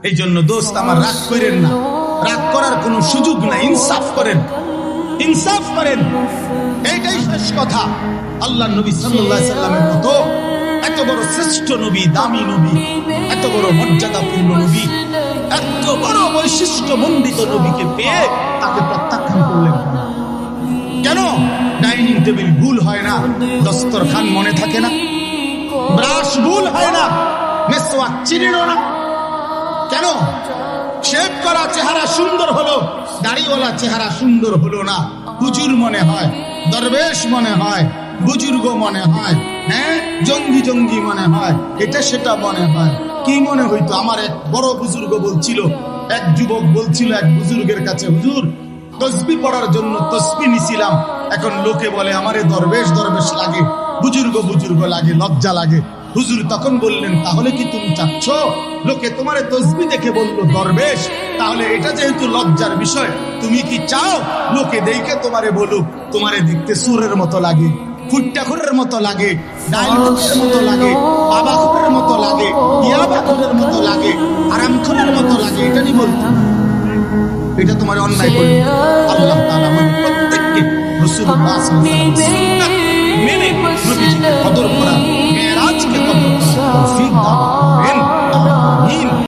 এই জন্য দোস্ত আমার রাগ করেন না, রাগ করার কোনো সুযোগ নাই। ইনসাফ করেন, ইনসাফ করেন, এইটাই শেষ কথা। আল্লাহ নবী সাল্লাল্লাহু আলাইহি সাল্লামের মতো এত বড় শ্রেষ্ঠ নবী, দামি নবী, এত বড় মর্যাদাপূর্ণ নবী, এত বড় বৈশিষ্ট্য মণ্ডিত নবীকে পেয়ে তাকে প্রত্যাখ্যান করলেন কেন? ডাইনিং টেবিল ভুল হয় না, দস্তরখান মনে থাকে না, ব্রাশ ভুল হয় না, মেসওয়াক চিনিল না কেন? শেভ করা চেহারা সুন্দর হলো, দাড়িওয়ালা চেহারা সুন্দর হলো না। হুজুর মনে হয়, দরবেশ মনে হয়, বুজুর্গ মনে হয়, হ্যাঁ জঙ্গি জঙ্গি মনে হয়, এটা সেটা মনে হয়। কি মনে হইতো? আমার এক বড় বুজুর্গ বলছিল, এক যুবক বলছিল এক বুজুর্গের কাছে, হুজুর তসবি পড়ার জন্য তসবি নিছিলাম, এখন লোকে বলে আমারে দরবেশ দরবেশ লাগে, বুজুর্গ বুজুর্গ লাগে, লজ্জা লাগে। হুজুর তখন বললেন, তাহলে কি তুমি চাচ্ছ লোকে তোমারে তসবি দেখে বললো দরবেশ? তাহলে এটা যেহেতু লজ্জার বিষয়, তুমি কি চাও লোকে দেখে তোমারে বলুক তোমারে দেখতে সুরের মতো লাগে, ফুট্টাখুরের মতো লাগে, ডাইলখুরের মতো লাগে, বাবাখুরের মতো লাগে, ইয়াবাখুরের মতো লাগে, আরামখুরের মতো লাগে? এটা নি বলতো, এটা তোমার অন্যায় করবে। আল্লাহ তাআলা আমাদের প্রত্যেককে রাসূলুল্লাহ সাল্লাল্লাহু আলাইহি ওয়াসাল্লাম মেনে নবীজিকে কদর করা, মেরাজকে কদর করা তৌফিক দান করেন। আমিন।